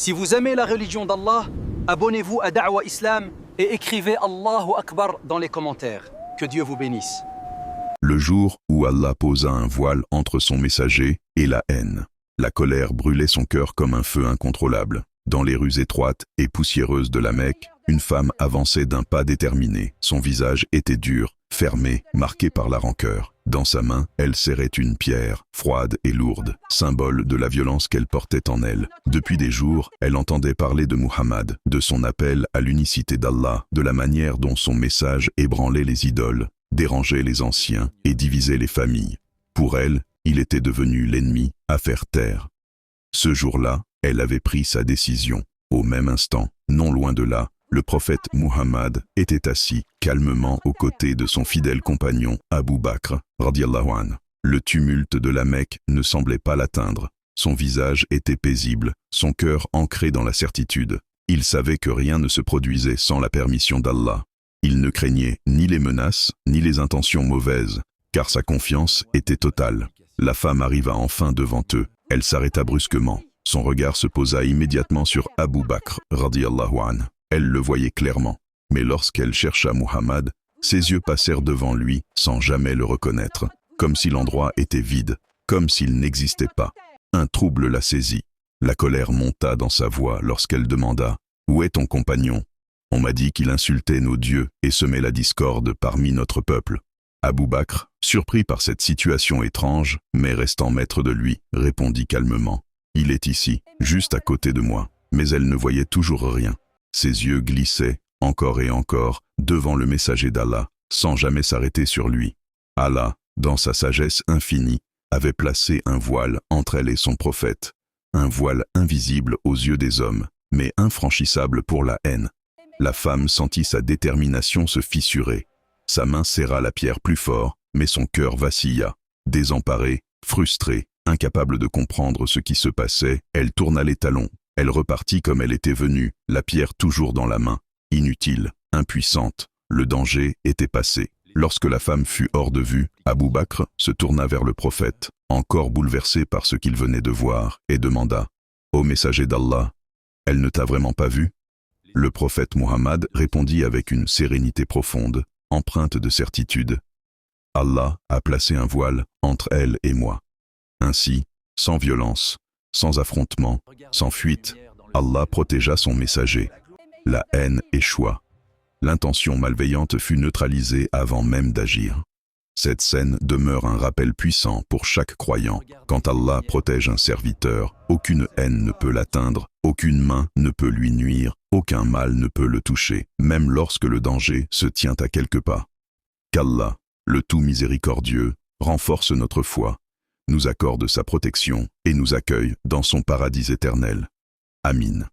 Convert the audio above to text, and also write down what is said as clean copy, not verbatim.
Si vous aimez la religion d'Allah, abonnez-vous à Da'wa Islam et écrivez Allahu Akbar dans les commentaires. Que Dieu vous bénisse. Le jour où Allah posa un voile entre son messager et la haine. La colère brûlait son cœur comme un feu incontrôlable. Dans les rues étroites et poussiéreuses de la Mecque, une femme avançait d'un pas déterminé. Son visage était dur, fermé, marqué par la rancœur. Dans sa main, elle serrait une pierre, froide et lourde, symbole de la violence qu'elle portait en elle. Depuis des jours, elle entendait parler de Muhammad, de son appel à l'unicité d'Allah, de la manière dont son message ébranlait les idoles, dérangeait les anciens et divisait les familles. Pour elle, il était devenu l'ennemi à faire taire. Ce jour-là, elle avait pris sa décision. Au même instant, non loin de là, le prophète Muhammad était assis calmement aux côtés de son fidèle compagnon Abu Bakr, radiyallahu anhu. Le tumulte de la Mecque ne semblait pas l'atteindre. Son visage était paisible, son cœur ancré dans la certitude. Il savait que rien ne se produisait sans la permission d'Allah. Il ne craignait ni les menaces, ni les intentions mauvaises, car sa confiance était totale. La femme arriva enfin devant eux. Elle s'arrêta brusquement. Son regard se posa immédiatement sur Abu Bakr, radiyallahu anhu. Elle le voyait clairement, mais lorsqu'elle chercha Muhammad, ses yeux passèrent devant lui sans jamais le reconnaître, comme si l'endroit était vide, comme s'il n'existait pas. Un trouble la saisit. La colère monta dans sa voix lorsqu'elle demanda « Où est ton compagnon ?» On m'a dit qu'il insultait nos dieux et semait la discorde parmi notre peuple. Abu Bakr, surpris par cette situation étrange, mais restant maître de lui, répondit calmement « Il est ici, juste à côté de moi. » Mais elle ne voyait toujours rien. Ses yeux glissaient, encore et encore, devant le messager d'Allah, sans jamais s'arrêter sur lui. Allah, dans sa sagesse infinie, avait placé un voile entre elle et son prophète. Un voile invisible aux yeux des hommes, mais infranchissable pour la haine. La femme sentit sa détermination se fissurer. Sa main serra la pierre plus fort, mais son cœur vacilla. Désemparée, frustrée, incapable de comprendre ce qui se passait, elle tourna les talons. Elle repartit comme elle était venue, la pierre toujours dans la main. Inutile, impuissante, le danger était passé. Lorsque la femme fut hors de vue, Abu Bakr se tourna vers le prophète, encore bouleversé par ce qu'il venait de voir, et demanda « Ô messager d'Allah, elle ne t'a vraiment pas vu ?» Le prophète Muhammad répondit avec une sérénité profonde, empreinte de certitude. « Allah a placé un voile entre elle et moi. » Ainsi, sans violence, sans affrontement, sans fuite, Allah protégea son messager. La haine échoua. L'intention malveillante fut neutralisée avant même d'agir. Cette scène demeure un rappel puissant pour chaque croyant. Quand Allah protège un serviteur, aucune haine ne peut l'atteindre, aucune main ne peut lui nuire, aucun mal ne peut le toucher, même lorsque le danger se tient à quelques pas. Qu'Allah, le tout miséricordieux, renforce notre foi, nous accorde sa protection et nous accueille dans son paradis éternel. Amin.